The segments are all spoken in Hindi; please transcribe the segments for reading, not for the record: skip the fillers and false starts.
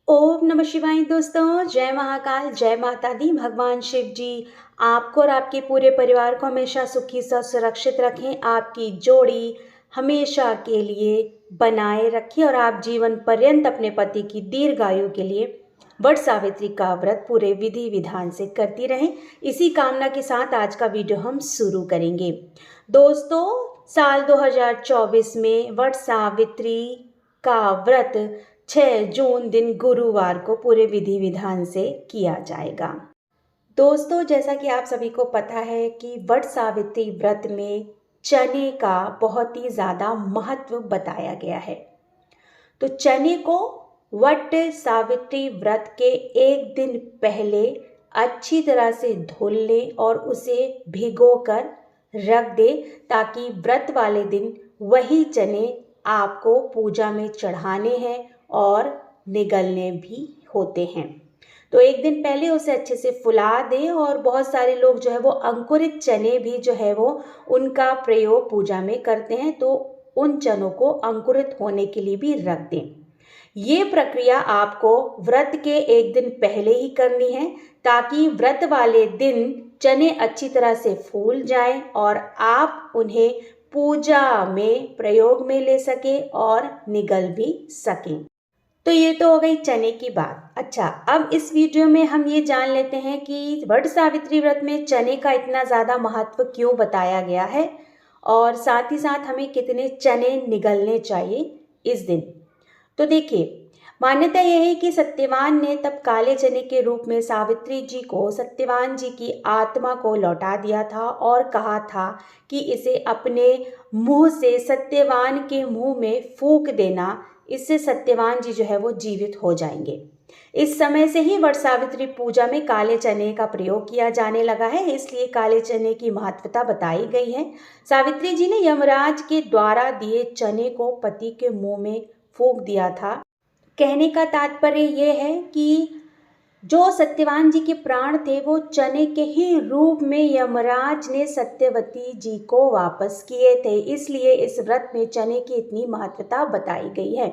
ओम नमः शिवाय दोस्तों, जय महाकाल, जय माता दी। भगवान शिव जी आपको और आपके पूरे परिवार को हमेशा सुखी सुरक्षित रखें, आपकी जोड़ी हमेशा के लिए बनाए रखें और आप जीवन पर्यंत अपने पति की दीर्घायु के लिए वट सावित्री का व्रत पूरे विधि विधान से करती रहें। इसी कामना के साथ आज का वीडियो हम शुरू करेंगे। दोस्तों, साल 2024 में वट सावित्री का व्रत 6 जून दिन गुरुवार को पूरे विधि विधान से किया जाएगा। दोस्तों, जैसा कि आप सभी को पता है कि वट सावित्री व्रत में चने का बहुत ही ज़्यादा महत्व बताया गया है। तो चने को वट सावित्री व्रत के एक दिन पहले अच्छी तरह से धुल लें और उसे भिगोकर रख दें, ताकि व्रत वाले दिन वही चने आपको पूजा में चढ़ाने हैं और निगलने भी होते हैं। तो एक दिन पहले उसे अच्छे से फुला दें और बहुत सारे लोग जो है वो अंकुरित चने भी जो है वो उनका प्रयोग पूजा में करते हैं, तो उन चनों को अंकुरित होने के लिए भी रख दें। ये प्रक्रिया आपको व्रत के एक दिन पहले ही करनी है, ताकि व्रत वाले दिन चने अच्छी तरह से फूल जाएं और आप उन्हें पूजा में प्रयोग में ले सकें और निगल भी सकें। तो ये तो हो गई चने की बात। अच्छा, अब इस वीडियो में हम ये जान लेते हैं कि वट सावित्री व्रत में चने का इतना ज़्यादा महत्व क्यों बताया गया है और साथ ही साथ हमें कितने चने निगलने चाहिए इस दिन। तो देखिए, मान्यता यह है कि सत्यवान ने तब काले चने के रूप में सावित्री जी को सत्यवान जी की आत्मा को लौटा दिया था और कहा था कि इसे अपने मुंह से सत्यवान के मुंह में फूंक देना, इससे सत्यवान जी जो है वो जीवित हो जाएंगे। इस समय से ही वट सावित्री पूजा में काले चने का प्रयोग किया जाने लगा है, इसलिए काले चने की महत्वता बताई गई है। सावित्री जी ने यमराज के द्वारा दिए चने को पति के मुंह में फूंक दिया था। कहने का तात्पर्य यह है कि जो सत्यवान जी के प्राण थे वो चने के ही रूप में यमराज ने सत्यवती जी को वापस किए थे, इसलिए इस व्रत में चने की इतनी महत्वता बताई गई है।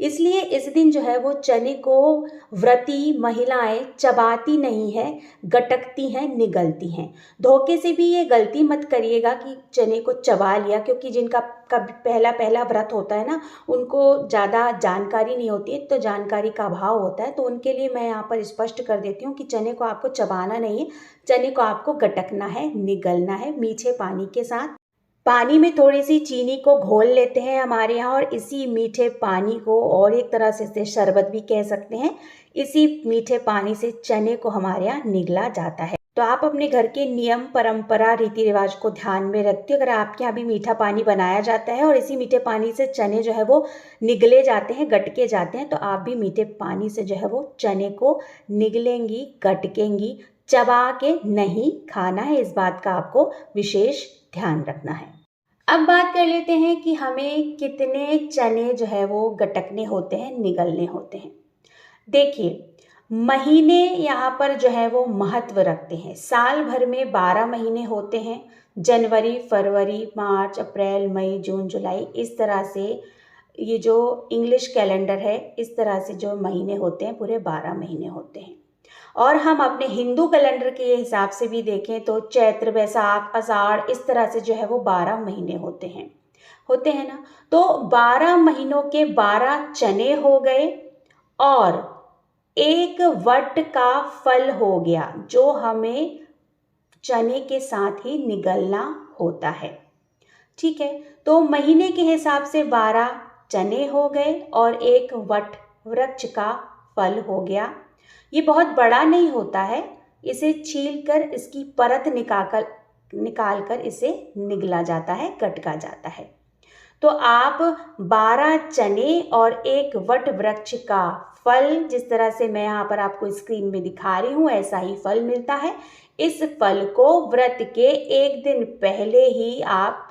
इसलिए इस दिन जो है वो चने को व्रती महिलाएं चबाती नहीं है, गटकती हैं, निगलती हैं। धोखे से भी ये गलती मत करिएगा कि चने को चबा लिया, क्योंकि जिनका कब पहला व्रत होता है ना, उनको ज़्यादा जानकारी नहीं होती है, तो जानकारी का अभाव होता है, तो उनके लिए मैं यहाँ पर स्पष्ट कर देती हूँ कि चने को आपको चबाना नहीं है, चने को आपको गटकना है, निगलना है मीठे पानी के साथ। पानी में थोड़ी सी चीनी को घोल लेते हैं हमारे यहाँ, और इसी मीठे पानी को, और एक तरह से इसे शरबत भी कह सकते हैं, इसी मीठे पानी से चने को हमारे यहाँ निगला जाता है। तो आप अपने घर के नियम परंपरा रीति रिवाज को ध्यान में रखते हो, अगर आपके यहाँ भी मीठा पानी बनाया जाता है और इसी मीठे पानी से चने जो है वो निगले जाते हैं, गटके जाते हैं, तो आप भी मीठे पानी से जो है वो चने को निगलेंगी, गटकेंगी, चबा के नहीं खाना है। इस बात का आपको विशेष ध्यान रखना है। अब बात कर लेते हैं कि हमें कितने चने जो है वो गटकने होते हैं, निगलने होते हैं। देखिए, महीने यहाँ पर जो है वो महत्व रखते हैं। साल भर में 12 महीने होते हैं, जनवरी, फरवरी, मार्च, अप्रैल, मई, जून, जुलाई, इस तरह से ये जो इंग्लिश कैलेंडर है, इस तरह से जो महीने होते हैं पूरे 12 महीने होते हैं। और हम अपने हिंदू कैलेंडर के हिसाब से भी देखें तो चैत्र, बैसाख, आषाढ़, इस तरह से जो है वो 12 महीने होते हैं ना। तो 12 महीनों के 12 चने हो गए और एक वट का फल हो गया, जो हमें चने के साथ ही निगलना होता है। ठीक है, तो महीने के हिसाब से 12 चने हो गए और एक वट वृक्ष का फल हो गया। ये बहुत बड़ा नहीं होता है, इसे छीलकर इसकी परत निकालकर इसे निगला जाता है, गटका जाता है। तो आप 12 चने और एक वट वृक्ष का फल, जिस तरह से मैं यहाँ पर आपको स्क्रीन में दिखा रही हूँ, ऐसा ही फल मिलता है। इस फल को व्रत के एक दिन पहले ही आप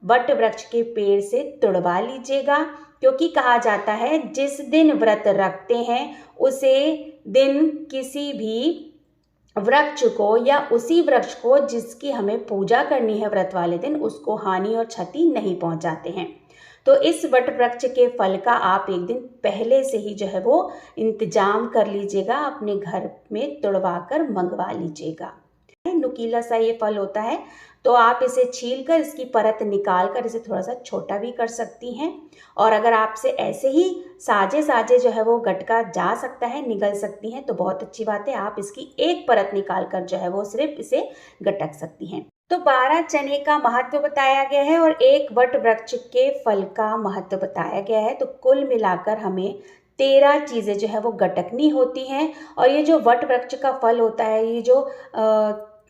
वट वृक्ष के पेड़ से तुड़वा लीजिएगा, क्योंकि कहा जाता है जिस दिन व्रत रखते हैं उसे दिन किसी भी वृक्ष को या उसी वृक्ष को जिसकी हमें पूजा करनी है व्रत वाले दिन, उसको हानि और क्षति नहीं पहुंचाते हैं। तो इस वट वृक्ष के फल का आप एक दिन पहले से ही जो है वो इंतजाम कर लीजिएगा, अपने घर में तुड़वा कर मंगवा लीजिएगा। नुकीला सा ये फल होता है, तो आप इसे छील कर इसकी परत निकाल कर इसे थोड़ा सा छोटा भी कर सकती हैं। और अगर आपसे ऐसे ही साजे साजे जो है वो गटका जा सकता है, निगल सकती हैं, तो बहुत अच्छी बात है, आप इसकी एक परत निकाल कर जो है वो सिर्फ इसे गटक सकती हैं। तो 12 चने का महत्व बताया गया है और एक वट वृक्ष के फल का महत्व बताया गया है। तो कुल मिलाकर हमें 13 चीज़ें जो है वो गटकनी होती हैं। और ये जो वट वृक्ष का फल होता है, ये जो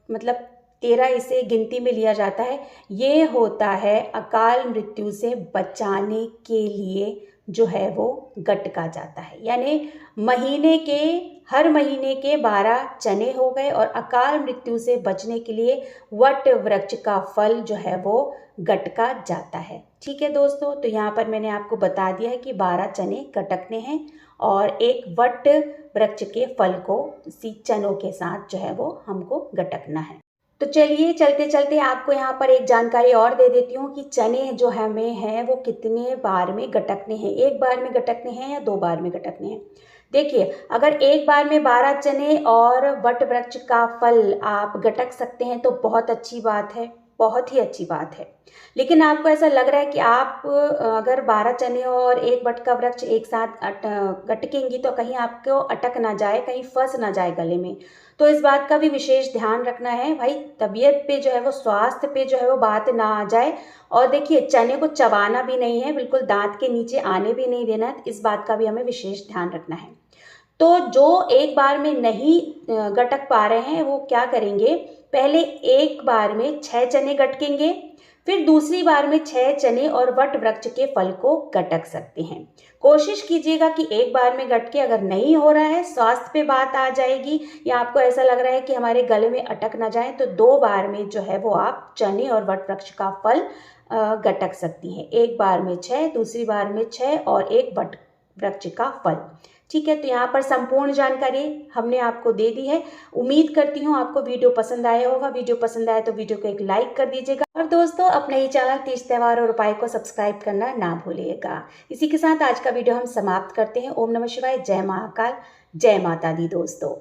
मतलब 13 इसे गिनती में लिया जाता है, ये होता है अकाल मृत्यु से बचाने के लिए जो है वो गटका जाता है। यानी हर महीने के 12 चने हो गए और अकाल मृत्यु से बचने के लिए वट वृक्ष का फल जो है वो गटका जाता है। ठीक है दोस्तों, तो यहाँ पर मैंने आपको बता दिया है कि 12 चने गटकने हैं और एक वट वृक्ष के फल को इसी चनों के साथ जो है वो हमको गटकना है। तो चलिए चलते चलते आपको यहाँ पर एक जानकारी और दे देती हूँ कि चने जो हमें हैं वो कितने बार में गटकने हैं, एक बार में गटकने हैं या 2 बार में गटकने हैं। देखिए, अगर एक बार में 12 चने और वट वृक्ष का फल आप गटक सकते हैं तो बहुत अच्छी बात है, बहुत ही अच्छी बात है। लेकिन आपको ऐसा लग रहा है कि आप अगर 12 चने और एक वट का वृक्ष एक साथ गटकेंगी तो कहीं आपको अटक ना जाए, कहीं फंस ना जाए गले में, तो इस बात का भी विशेष ध्यान रखना है भाई, तबीयत पे जो है वो, स्वास्थ्य पे जो है वो बात ना आ जाए। और देखिए, चने को चबाना भी नहीं है, बिल्कुल दांत के नीचे आने भी नहीं देना है, इस बात का भी हमें विशेष ध्यान रखना है। तो जो एक बार में नहीं गटक पा रहे हैं वो क्या करेंगे, पहले एक बार में 6 चने गटकेंगे, फिर दूसरी बार में 6 चने और वट वृक्ष के फल को गटक सकते हैं। कोशिश कीजिएगा कि एक बार में गटके, अगर नहीं हो रहा है, स्वास्थ्य पे बात आ जाएगी या आपको ऐसा लग रहा है कि हमारे गले में अटक ना जाए, तो 2 बार में जो है वो आप चने और वट वृक्ष का फल गटक सकती हैं। एक बार में 6, दूसरी बार में 6 और एक वट वृक्ष का फल। ठीक है, तो यहाँ पर संपूर्ण जानकारी हमने आपको दे दी है। उम्मीद करती हूँ आपको वीडियो पसंद आया होगा। वीडियो पसंद आया तो वीडियो को एक लाइक कर दीजिएगा और दोस्तों अपने ही चैनल तीज त्योहार और उपाय को सब्सक्राइब करना ना भूलिएगा। इसी के साथ आज का वीडियो हम समाप्त करते हैं। ओम नमः शिवाय, जय महाकाल, जय माता दी दोस्तों।